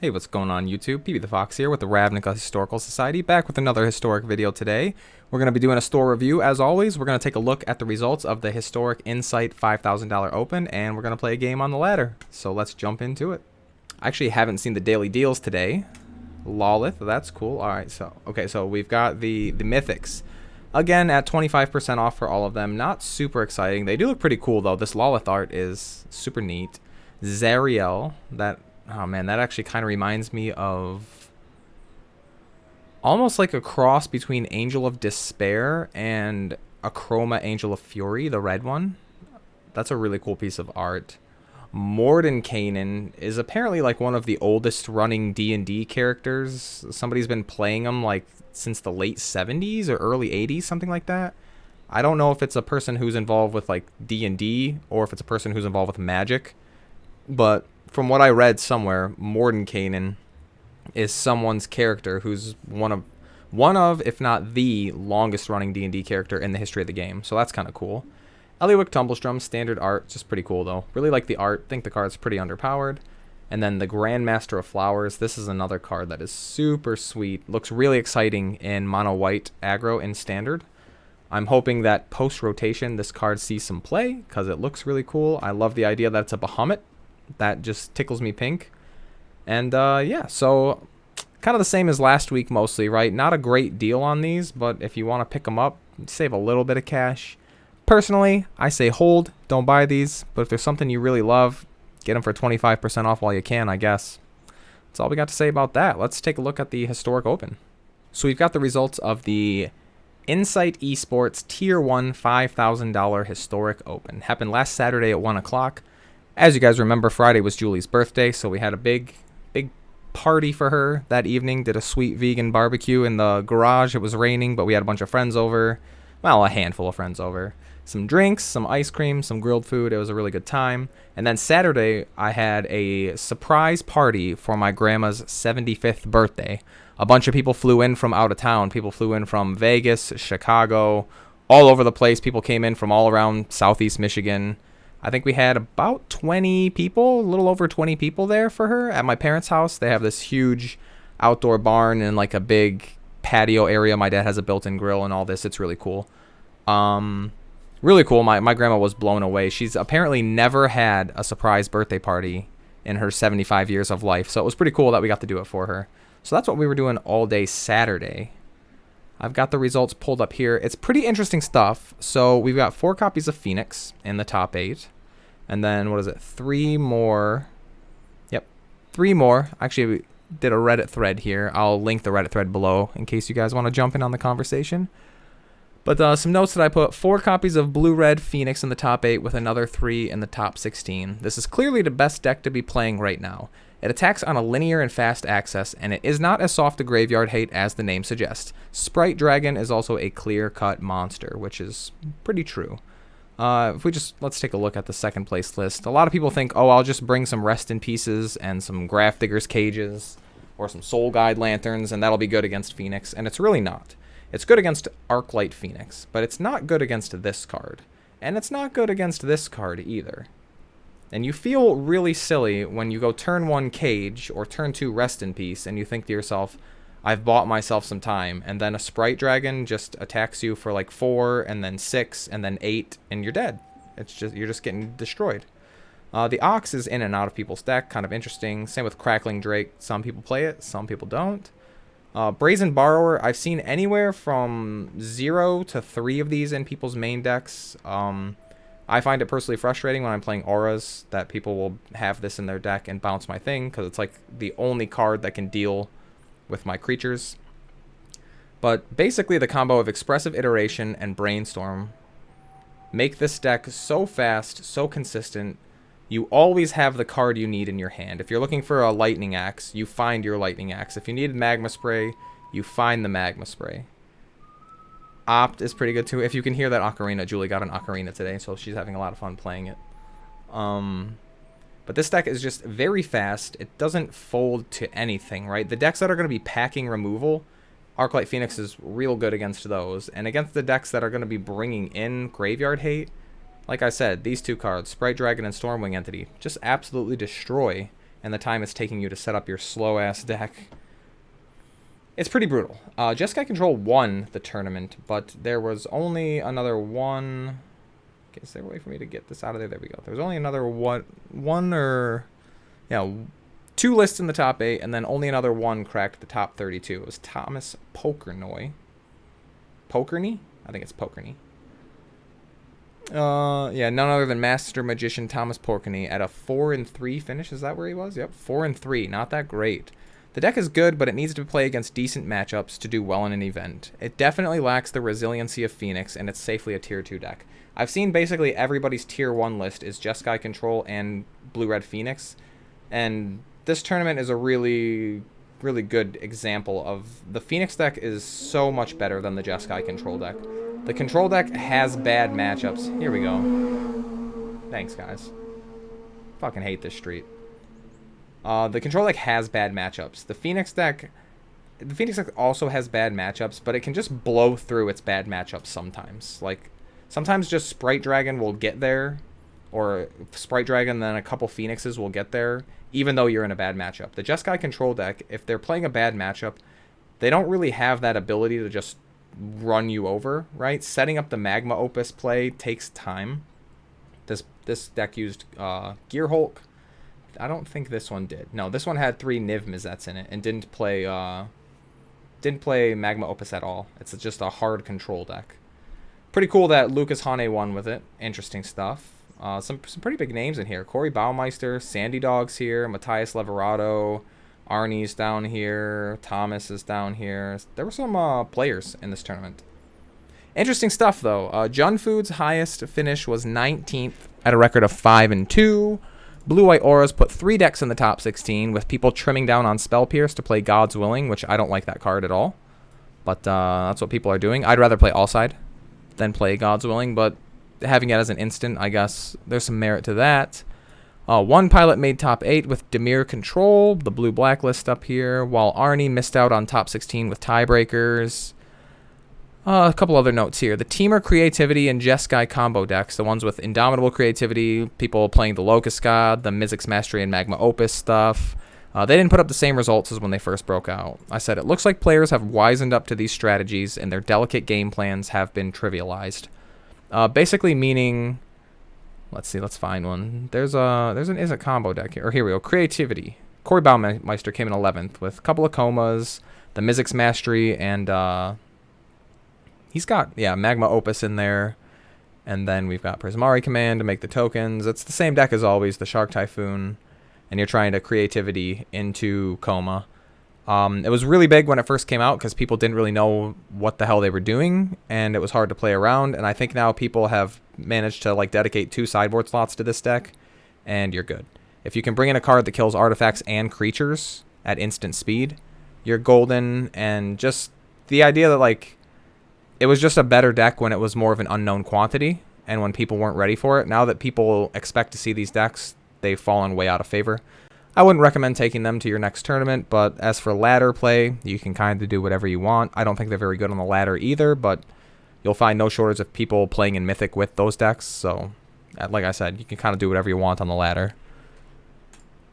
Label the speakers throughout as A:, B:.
A: Hey, what's going on YouTube? PB the Fox here with the Ravnica Historical Society, back with another historic video today. We're going to be doing a store review. As always, we're going to take a look at the results of the Historic Insight $5,000 Open, and we're going to play a game on the ladder. So let's jump into it. I actually haven't seen the daily deals today. Lawlith, that's cool. Alright, so we've got the Mythics. Again, at 25% off for all of them. Not super exciting. They do look pretty cool, though. This Lawlith art is super neat. Zariel, oh man, that actually kind of reminds me of almost like a cross between Angel of Despair and Achroma Angel of Fury, the red one. That's a really cool piece of art. Mordenkainen is apparently like one of the oldest running D&D characters. Somebody's been playing them like since the late 70s or early 80s, something like that. I don't know if it's a person who's involved with like D&D or if it's a person who's involved with Magic, but from what I read somewhere, Mordenkainen is someone's character who's one of, if not the longest running D&D character in the history of the game. So that's kind of cool. Eliwick Tumblestrom, standard art, just pretty cool though. Really like the art, think the card's pretty underpowered. And then the Grandmaster of Flowers, this is another card that is super sweet. Looks really exciting in mono white aggro in standard. I'm hoping that post-rotation this card sees some play because it looks really cool. I love the idea that it's a Bahamut. That just tickles me pink. And yeah, so kind of the same as last week mostly, right? Not a great deal on these, but if you want to pick them up, save a little bit of cash. Personally, I say hold, don't buy these, but if there's something you really love, get them for 25% off while you can, I guess. That's all we got to say about that. Let's take a look at the Historic Open. So we've got the results of the Insight Esports Tier 1 $5,000 Historic Open. Happened last Saturday at 1 o'clock. As you guys remember, Friday was Julie's birthday, so we had a big party for her that evening. Did a sweet vegan barbecue in the garage. It was raining, but we had a bunch of friends over. Well, a handful of friends over. Some drinks, some ice cream, some grilled food. It was a really good time. And then Saturday, I had a surprise party for my grandma's 75th birthday. A bunch of people flew in from out of town. People flew in from Vegas, Chicago, all over the place. People came in from all around Southeast Michigan. I think we had about 20 people, a little over 20 people there for her at my parents' house. They have this huge outdoor barn and like a big patio area. My dad has a built-in grill and all this. It's really cool. Really cool. My grandma was blown away. She's apparently never had a surprise birthday party in her 75 years of life. So it was pretty cool that we got to do it for her. So that's what we were doing all day Saturday. I've got the results pulled up here. It's pretty interesting stuff. So we've got 4 copies of Phoenix in the top 8. And then, what is it? 3 more. Yep, 3 more. Actually, we did a Reddit thread here. I'll link the Reddit thread below in case you guys want to jump in on the conversation. But some notes that I put. 4 copies of Blue-Red Phoenix in the top 8 with another 3 in the top 16. This is clearly the best deck to be playing right now. It attacks on a linear and fast access, and it is not as soft to graveyard hate as the name suggests. Sprite Dragon is also a clear-cut monster, which is pretty true. Let's take a look at the second place list. A lot of people think, oh, I'll just bring some Rest in Pieces and some Graph Digger's Cages or some Soul Guide Lanterns, and that'll be good against Phoenix, and it's really not. It's good against Arclight Phoenix, but it's not good against this card, and it's not good against this card either. And you feel really silly when you go turn 1 Cage or turn 2 Rest in Peace, and you think to yourself, I've bought myself some time, and then a Sprite Dragon just attacks you for like 4, and then 6, and then 8, and you're dead. You're just getting destroyed. The Ox is in and out of people's deck, kind of interesting. Same with Crackling Drake. Some people play it, some people don't. Brazen Borrower, I've seen anywhere from 0 to 3 of these in people's main decks. I find it personally frustrating when I'm playing Auras that people will have this in their deck and bounce my thing, because it's like the only card that can deal with my creatures. But basically the combo of Expressive Iteration and Brainstorm make this deck so fast, so consistent. You always have the card you need in your hand. If you're looking for a Lightning Axe, you find your Lightning Axe. If you need Magma Spray, you find the Magma Spray. Opt is pretty good too. If you can hear that Ocarina, Julie got an Ocarina today, so she's having a lot of fun playing it. But this deck is just very fast. It doesn't fold to anything, right? The decks that are going to be packing removal, Arclight Phoenix is real good against those. And against the decks that are going to be bringing in graveyard hate, like I said, these 2 cards, Sprite Dragon and Stormwing Entity, just absolutely destroy and the time it's taking you to set up your slow-ass deck. It's pretty brutal. Jeskai Control won the tournament, but there was only another one... Is there a way for me to get this out of there? There we go. There was only another two lists in the top 8, and then only another one cracked the top 32. It was Thomas Pokerney. Pokerney? I think it's Pokerney. None other than Master Magician Thomas Pokerney at a 4-3 finish. Is that where he was? Yep, 4-3. Not that great. The deck is good, but it needs to play against decent matchups to do well in an event. It definitely lacks the resiliency of Phoenix, and it's safely a tier 2 deck. I've seen basically everybody's tier 1 list is Jeskai Control and Blue-Red Phoenix, and this tournament is a really, really good example of the Phoenix deck is so much better than the Jeskai Control deck. The Control deck has bad matchups. Here we go. Thanks, guys. Fucking hate this street. The Control deck has bad matchups. The Phoenix deck also has bad matchups, but it can just blow through its bad matchups sometimes. Like, sometimes just Sprite Dragon will get there, or Sprite Dragon then a couple Phoenixes will get there, even though you're in a bad matchup. The Jeskai Control deck, if they're playing a bad matchup, they don't really have that ability to just run you over, right? Setting up the Magma Opus play takes time. This deck used Gear Hulk. I don't think this one did. No, this one had 3 Niv Mizzets in it and didn't play Magma Opus at all. It's just a hard control deck. Pretty cool that Lucas Hane won with it. Interesting stuff. Some pretty big names in here. Corey Baumeister, Sandy Dog's here, Matthias Leverado, Arnie's down here, Thomas is down here. There were some players in this tournament. Interesting stuff, though. Jun Food's highest finish was 19th at a record of 5-2. Blue-White Auras put 3 decks in the top 16, with people trimming down on Spell Pierce to play God's Willing, which I don't like that card at all. But that's what people are doing. I'd rather play Allside than play God's Willing, but having it as an instant, I guess there's some merit to that. One pilot made top 8 with Demir Control, the blue blacklist up here, while Arnie missed out on top 16 with tiebreakers. A couple other notes here. The Teamer Creativity and Jeskai combo decks, the ones with Indomitable Creativity, people playing the Locust God, the Mizzix Mastery and Magma Opus stuff, they didn't put up the same results as when they first broke out. I said it looks like players have wisened up to these strategies and their delicate game plans have been trivialized. Basically meaning, let's see, let's find one. There's a combo deck here. Or here we go, Creativity. Corey Baumeister came in 11th with a couple of Comas, the Mizzix Mastery, and he's got, Magma Opus in there. And then we've got Prismari Command to make the tokens. It's the same deck as always, the Shark Typhoon. And you're trying to Creativity into Coma. It was really big when it first came out because people didn't really know what the hell they were doing. And it was hard to play around. And I think now people have managed to dedicate 2 sideboard slots to this deck. And you're good. If you can bring in a card that kills artifacts and creatures at instant speed, you're golden. And just the idea that it was just a better deck when it was more of an unknown quantity and when people weren't ready for it. Now that people expect to see these decks, they've fallen way out of favor. I wouldn't recommend taking them to your next tournament, but as for ladder play, you can kind of do whatever you want. I don't think they're very good on the ladder either, but you'll find no shortage of people playing in Mythic with those decks. So, like I said, you can kind of do whatever you want on the ladder.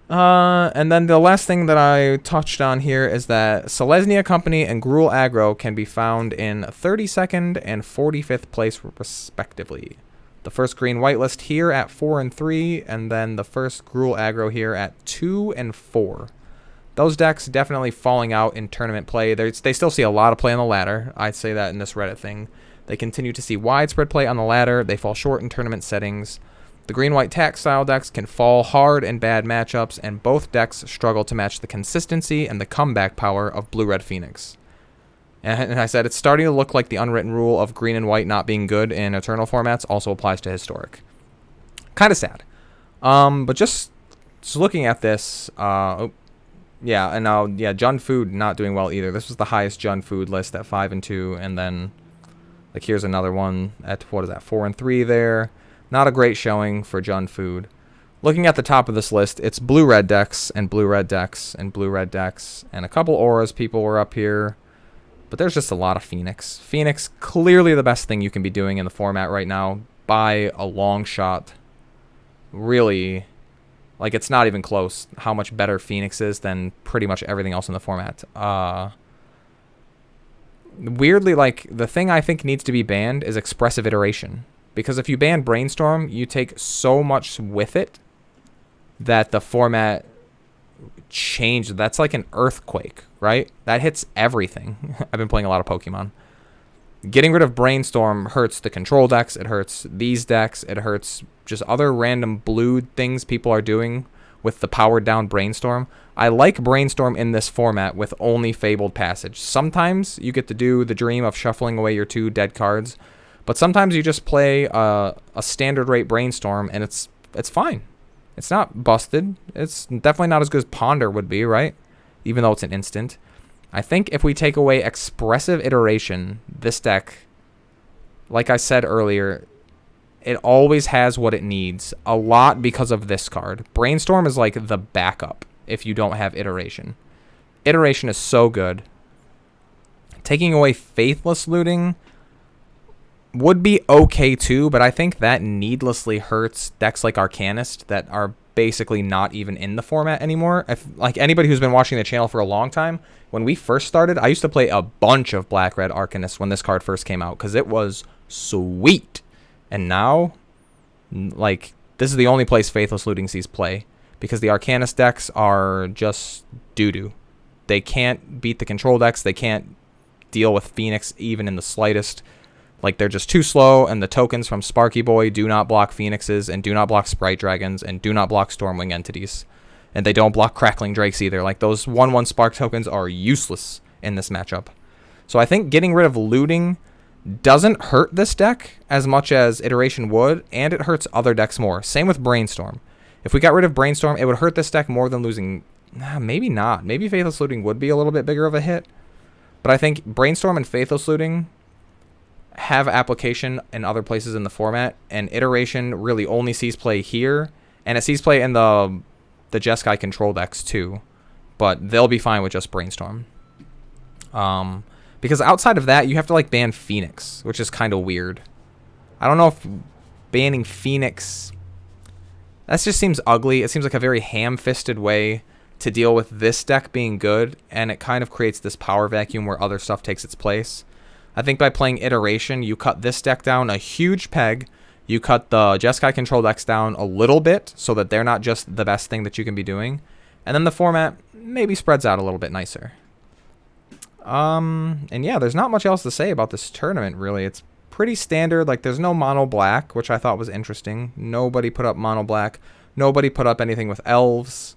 A: And then the last thing that I touched on here is that Selesnya Company and Gruul Aggro can be found in 32nd and 45th place respectively. The first green-white list here at 4-3, and then the first Gruul Aggro here at 2-4. Those decks definitely falling out in tournament play. They still see a lot of play on the ladder. I'd say that in this Reddit thing. They continue to see widespread play on the ladder. They fall short in tournament settings. The green-white tax style decks can fall hard in bad matchups, and both decks struggle to match the consistency and the comeback power of Blue-Red Phoenix. And I said it's starting to look like the unwritten rule of green and white not being good in Eternal formats also applies to Historic. Kind of sad. But just looking at this, Jun Food not doing well either. This was the highest Jun Food list at 5-2, and then here's another one at 4-3 there. Not a great showing for Jun Food. Looking at the top of this list, it's blue-red decks and blue-red decks and blue-red decks, and a couple auras people were up here. But there's just a lot of Phoenix. Phoenix, clearly the best thing you can be doing in the format right now by a long shot. Really, Like, it's not even close how much better Phoenix is than pretty much everything else in the format. Weirdly, like, the thing I think needs to be banned is expressive iteration. Because if you ban Brainstorm, you take so much with it that the format changed. That's like an earthquake, right? That hits everything. I've been playing a lot of Pokemon. Getting rid of Brainstorm hurts the control decks. It hurts these decks. It hurts just other random blue things people are doing with the powered down Brainstorm. I like Brainstorm in this format with only Fabled Passage. Sometimes you get to do the dream of shuffling away your 2 dead cards, but sometimes you just play a standard rate Brainstorm and it's fine. It's not busted. It's definitely not as good as Ponder would be, right? Even though it's an instant. I think if we take away expressive iteration, this deck, like I said earlier, it always has what it needs. A lot because of this card. Brainstorm is like the backup if you don't have iteration. Iteration is so good. Taking away Faithless Looting would be okay too, but I think that needlessly hurts decks like Arcanist that are basically not even in the format anymore. If, like, anybody who's been watching the channel for a long time, when we first started, I used to play a bunch of Black-Red Arcanists when this card first came out because it was sweet. And now, like, this is the only place Faithless Looting sees play because the Arcanist decks are just doo-doo. They can't beat the control decks. They can't deal with Phoenix even in the slightest. Like, they're just too slow, and the tokens from Sparky Boy do not block Phoenixes, and do not block Sprite Dragons, and do not block Stormwing entities. And they don't block Crackling Drakes either. Like, those 1/1 Spark tokens are useless in this matchup. So I think getting rid of looting doesn't hurt this deck as much as Iteration would, and it hurts other decks more. Same with Brainstorm. If we got rid of Brainstorm, it would hurt this deck more than losing... maybe not. Maybe Faithless Looting would be a little bit bigger of a hit. But I think Brainstorm and Faithless Looting have application in other places in the format, and Iteration really only sees play here, and it sees play in the Jeskai control decks too, but they'll be fine with just Brainstorm. Because outside of that, you have to like ban Phoenix, which is kind of weird. I don't know if banning Phoenix, that just seems ugly. It seems like a very ham-fisted way to deal with this deck being good, and it kind of creates this power vacuum where other stuff takes its place. I think by playing Iteration, you cut this deck down a huge peg. You cut the Jeskai control decks down a little bit so that they're not just the best thing that you can be doing. And then the format maybe spreads out a little bit nicer. And yeah, there's not much else to say about this tournament, really. It's pretty standard. Like, there's no mono black, which I thought was interesting. Nobody put up mono black. Nobody put up anything with elves.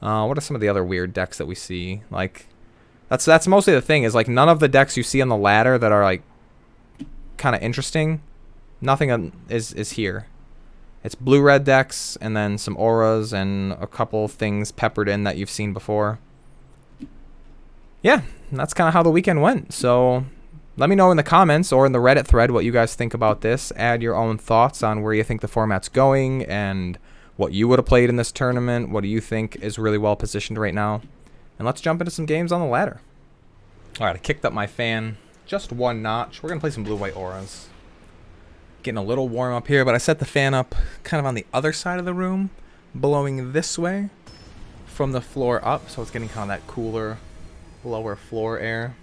A: What are some of the other weird decks that we see? Like... That's mostly the thing, is like none of the decks you see on the ladder that are like kind of interesting, nothing is here. It's blue-red decks and then some auras and a couple things peppered in that you've seen before. Yeah, that's kind of how the weekend went. So let me know in the comments or in the Reddit thread what you guys think about this. Add your own thoughts on where you think the format's going and what you would have played in this tournament. What do you think is really well positioned right now? And let's jump into some games on the ladder. Alright, I kicked up my fan just 1 notch. We're going to play some blue-white auras. Getting a little warm up here, but I set the fan up kind of on the other side of the room, blowing this way from the floor up, so it's getting kind of that cooler, lower floor air.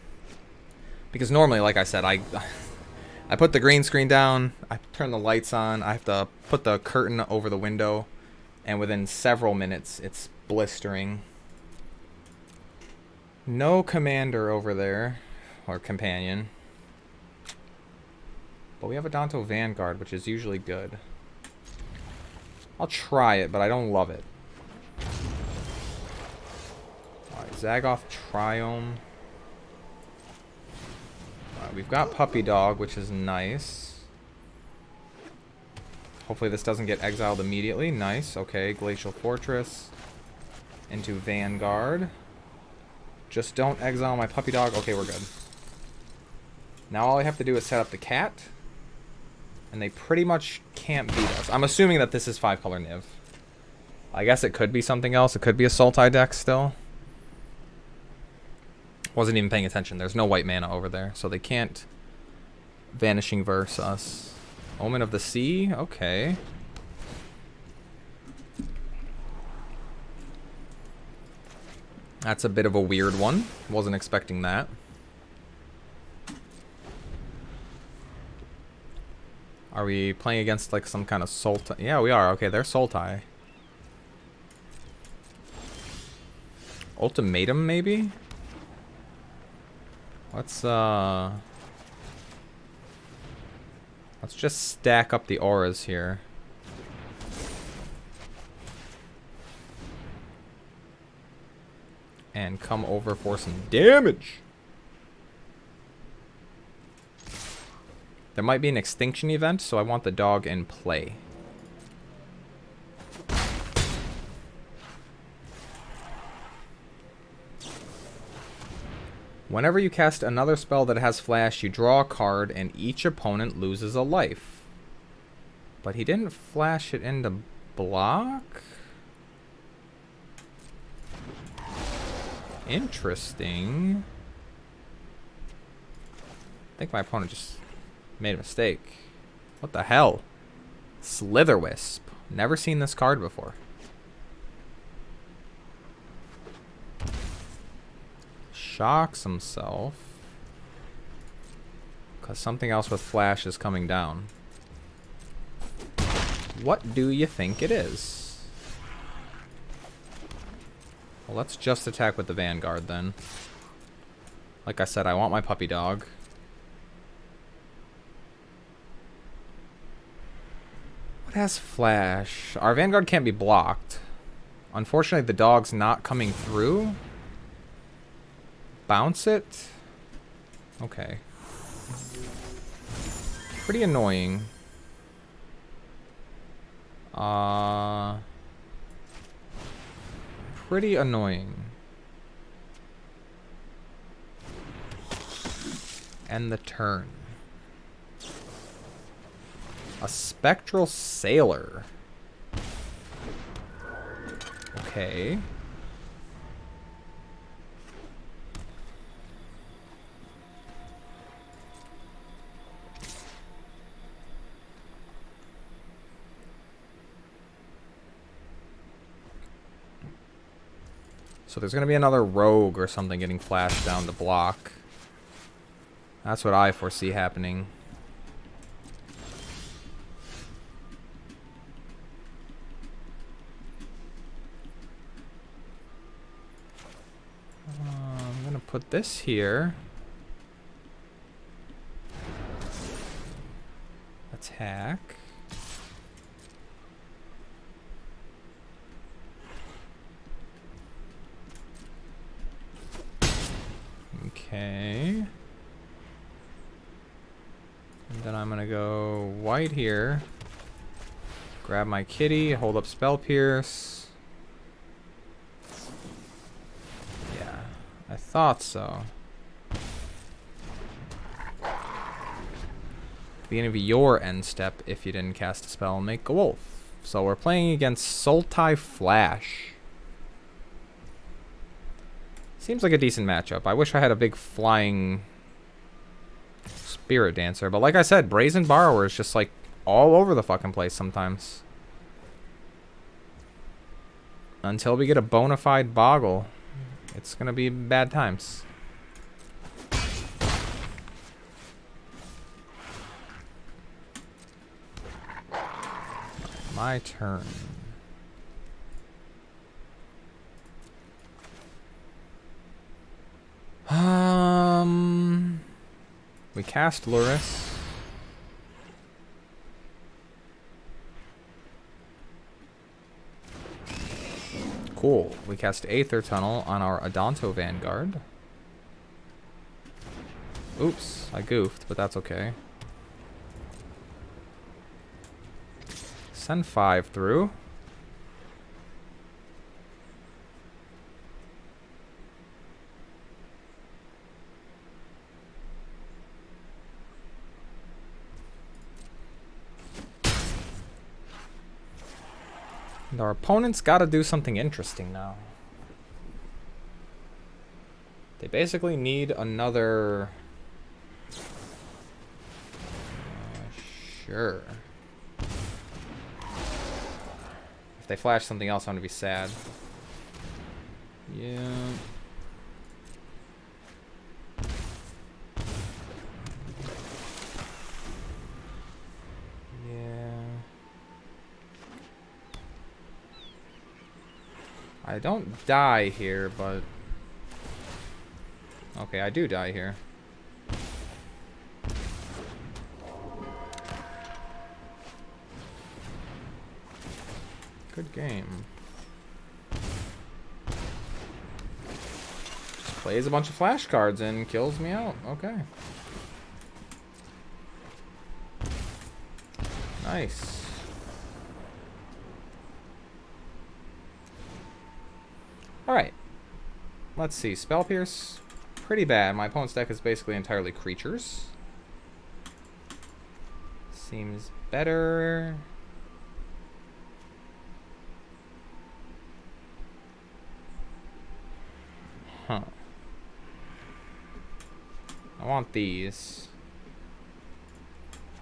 A: Because normally, like I said, I put the green screen down, I turn the lights on, I have to put the curtain over the window, and within several minutes, it's blistering. No commander over there, or companion. But we have a Danto Vanguard, which is usually good. I'll try it, but I don't love it. Alright, Zagoth Triome. Alright, we've got Puppy Dog, which is nice. Hopefully this doesn't get exiled immediately. Nice, okay. Glacial Fortress. Into Vanguard. Just don't exile my Puppy Dog. Okay, we're good. Now all I have to do is set up the cat. And they pretty much can't beat us. I'm assuming that this is 5-color Niv. I guess it could be something else. It could be a Sultai deck still. Wasn't even paying attention. There's no white mana over there. So they can't Vanishing Verse us. Omen of the Sea? Okay. That's a bit of a weird one. Wasn't expecting that. Are we playing against like some kind of Sultai? Yeah, we are. Okay, they're Sultai. Ultimatum, maybe? Let's just stack up the auras here. And come over for some damage. There might be an extinction event, so I want the dog in play. Whenever you cast another spell that has flash, you draw a card and each opponent loses a life. But he didn't flash it into block? Interesting. I think my opponent just made a mistake. What the hell? Slitherwisp. Never seen this card before. Shocks himself. Because something else with flash is coming down. What do you think it is? Well, let's just attack with the Vanguard then. Like I said, I want my puppy dog. What has flash? Our Vanguard can't be blocked. Unfortunately, the dog's not coming through. Bounce it? Okay. Pretty annoying. Pretty annoying. End the turn. A Spectral Sailor. Okay. So there's going to be another rogue or something getting flashed down to block. That's what I foresee happening. I'm going to put this here. Attack. Okay. And then I'm gonna go white here. Grab my kitty, hold up Spell Pierce. Yeah, I thought so. Beginning of your end step, if you didn't cast a spell, make a wolf. So we're playing against Sultai Flash. Seems like a decent matchup. I wish I had a big flying Spirit Dancer. But like I said, Brazen Borrower is just like all over the fucking place sometimes. Until we get a bona fide Boggle, it's going to be bad times. My turn. We cast Luris. Cool. We cast Aether Tunnel on our Adonto Vanguard. Oops, I goofed, but that's okay. Send 5 through. And our opponent's got to do something interesting now. They basically need another... sure. If they flash something else, I'm going to be sad. Yeah. I don't die here, but... Okay, I do die here. Good game. Just plays a bunch of flashcards and kills me out. Okay. Nice. Alright. Let's see. Spell Pierce. Pretty bad. My opponent's deck is basically entirely creatures. Seems better. Huh. I want these.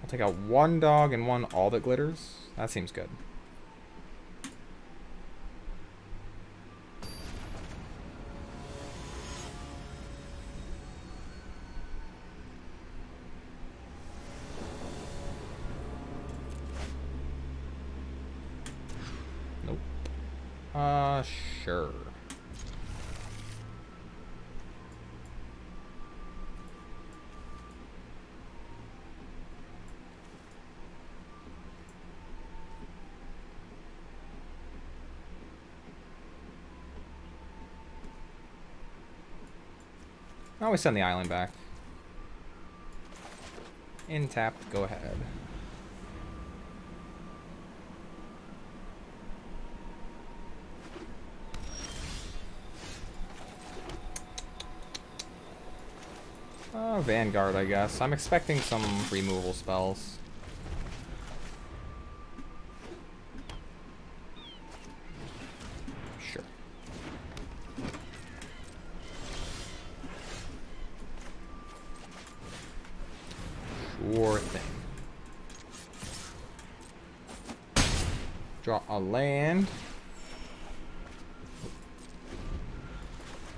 A: I'll take out one dog and one all that glitters. That seems good. Nope. Sure. I always send the island back. In tapped, go ahead. Vanguard, I guess. I'm expecting some removal spells. Sure. Sure thing. Draw a land.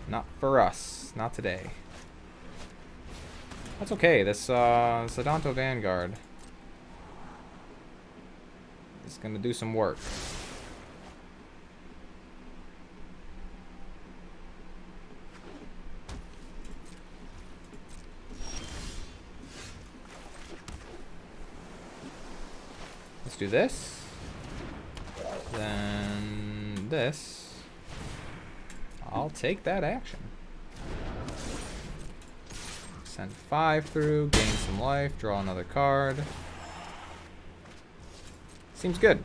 A: Not for us. Not today. That's okay. This Sedonto Vanguard is going to do some work. Let's do this. Then this. I'll take that action. Send 5 through, gain some life, draw another card. Seems good.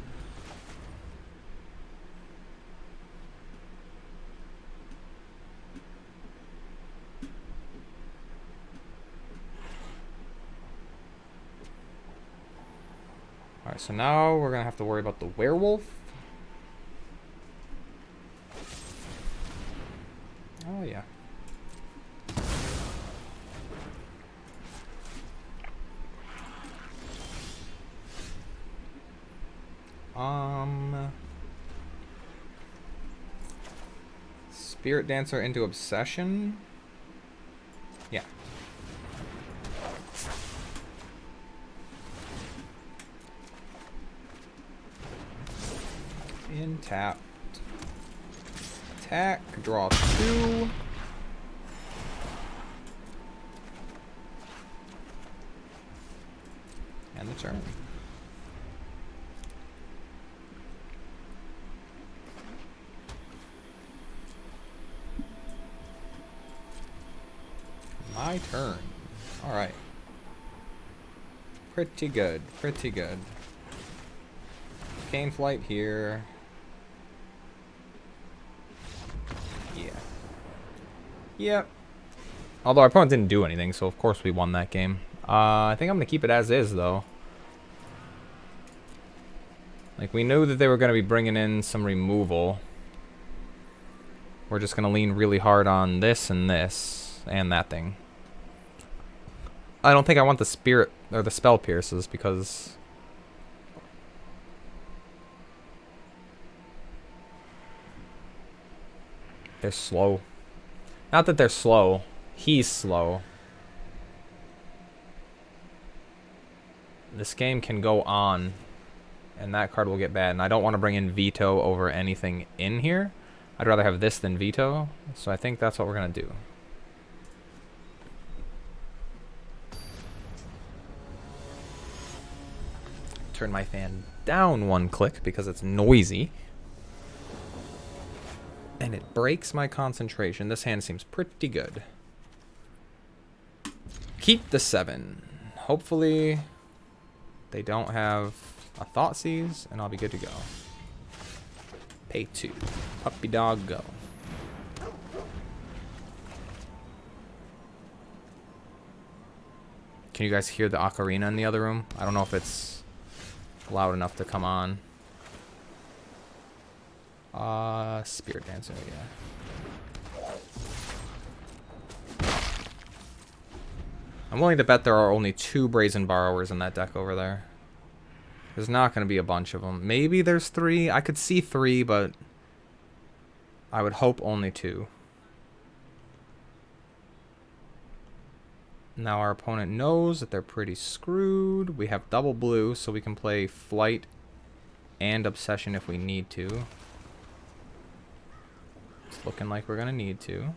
A: Alright, so now we're gonna have to worry about the werewolf. Oh yeah. Spirit Dancer into Obsession? Yeah. In tapped. Attack, draw 2. And the turn. My turn. Alright. Pretty good. Pretty good. Cane Flight here. Yeah. Yep. Although our opponent didn't do anything, so of course we won that game. I think I'm going to keep it as is, though. Like, we knew that they were going to be bringing in some removal. We're just going to lean really hard on this and this and that thing. I don't think I want the spirit or the spell pierces because they're slow. Not that they're slow. He's slow. This game can go on and that card will get bad. And I don't want to bring in veto over anything in here. I'd rather have this than veto, so I think that's what we're gonna do. Turn my fan down 1 click because it's noisy. And it breaks my concentration. This hand seems pretty good. Keep the 7. Hopefully they don't have a Thoughtseize, and I'll be good to go. Pay 2. Puppy dog, go. Can you guys hear the ocarina in the other room? I don't know if it's loud enough to come on. Spirit Dancer, yeah. I'm willing to bet there are only 2 Brazen Borrowers in that deck over there. There's not going to be a bunch of them. Maybe there's 3. I could see 3, but I would hope only 2. Now our opponent knows that they're pretty screwed. We have double blue, so we can play Flight and Obsession if we need to. It's looking like we're going to need to.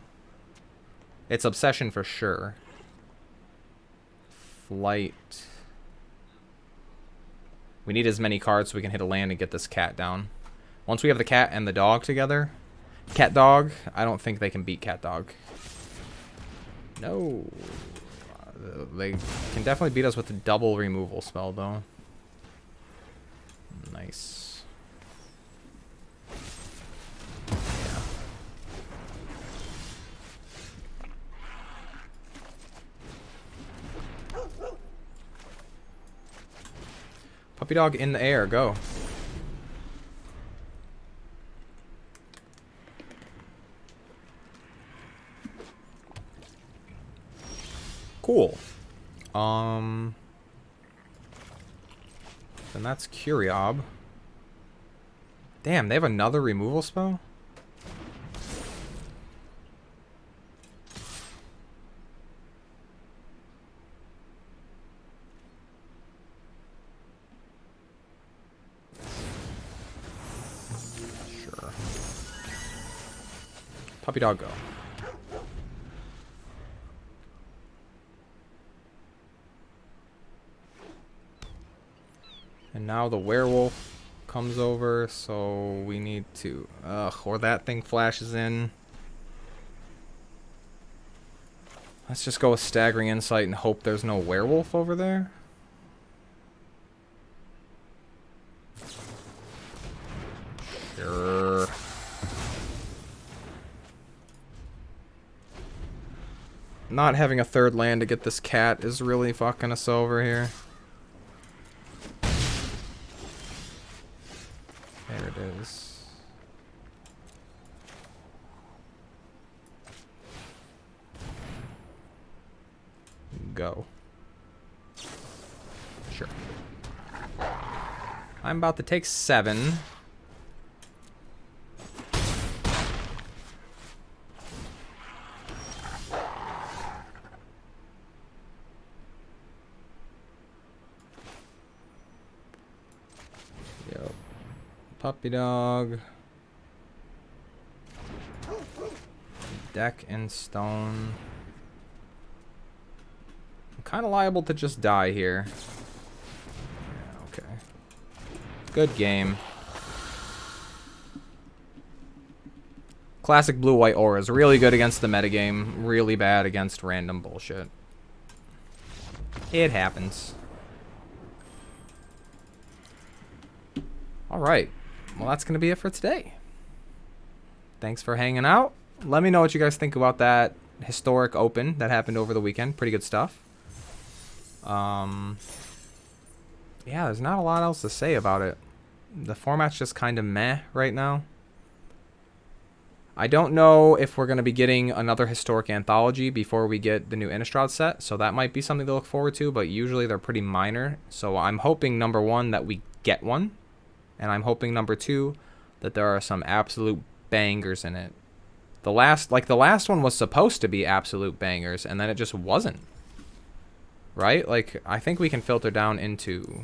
A: It's Obsession for sure. Flight. We need as many cards so we can hit a land and get this cat down. Once we have the cat and the dog together, cat dog, I don't think they can beat cat dog. No. They can definitely beat us with the double removal spell, though. Nice. Yeah. Puppy dog in the air, go. Cool. Then that's Curiob. Damn, they have another removal spell? Sure. Puppy dog, go. And now the werewolf comes over, so we need to... or that thing flashes in. Let's just go with Staggering Insight and hope there's no werewolf over there. Sure. Not having a third land to get this cat is really fucking us over here. There it is. Go. Sure. I'm about to take 7. Yep. Puppy dog. Deck and stone. I'm kind of liable to just die here. Yeah, okay. Good game. Classic blue-white aura is really good against the metagame, really bad against random bullshit. It happens. Alright. Well, that's going to be it for today. Thanks for hanging out. Let me know what you guys think about that historic open that happened over the weekend. Pretty good stuff. Yeah, there's not a lot else to say about it. The format's just kind of meh right now. I don't know if we're going to be getting another historic anthology before we get the new Innistrad set, so that might be something to look forward to, but usually they're pretty minor. So I'm hoping, number one, that we get one, and I'm hoping, number two, that there are some absolute bangers in it. The last one was supposed to be absolute bangers, and then it just wasn't. Right? Like, I think we can filter down into...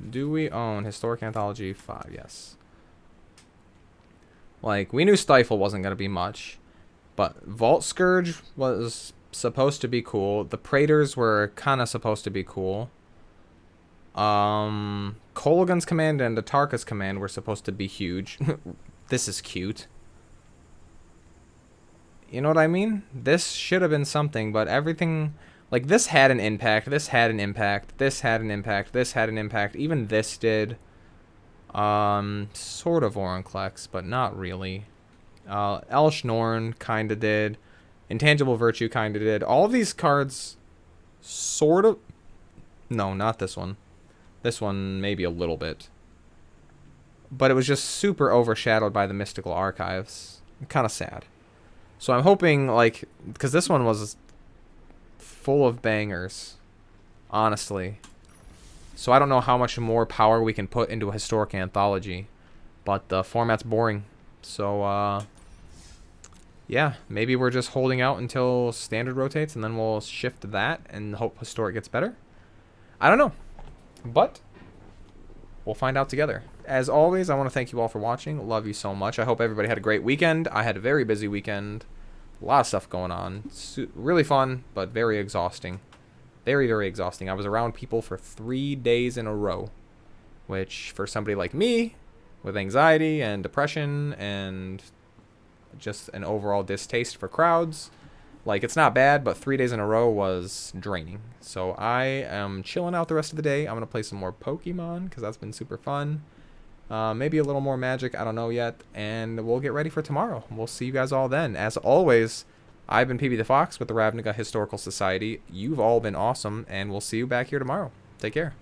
A: Do we own Historic Anthology 5? Yes. Like, we knew Stifle wasn't going to be much, but Vault Scourge was supposed to be cool. The Praetors were kind of supposed to be cool. Kolaghan's command and Atarka's command were supposed to be huge. This is cute. You know what I mean? This should have been something, but everything... Like, this had an impact, this had an impact, this had an impact, this had an impact. Even this did. Sort of Vorinclex, but not really. Elsh Norn kinda did. Intangible Virtue kinda did. All of these cards sort of... No, not this one. This one maybe a little bit. But it was just super overshadowed by the Mystical Archives. Kind of sad. So I'm hoping, like... Because this one was full of bangers. Honestly. So I don't know how much more power we can put into a historic anthology. But the format's boring. So, yeah, maybe we're just holding out until Standard rotates, and then we'll shift to that and hope Historic gets better. I don't know. But we'll find out together. As always, I want to thank you all for watching. Love you so much. I hope everybody had a great weekend. I had a very busy weekend. A lot of stuff going on. Really fun, but very exhausting. Very, very exhausting. I was around people for 3 days in a row, which for somebody like me, with anxiety and depression and just an overall distaste for crowds, like, it's not bad, but 3 days in a row was draining. So I am chilling out the rest of the day. I'm going to play some more Pokemon because that's been super fun. Maybe a little more Magic. I don't know yet. And we'll get ready for tomorrow. We'll see you guys all then. As always, I've been PB the Fox with the Ravnica Historical Society. You've all been awesome, and we'll see you back here tomorrow. Take care.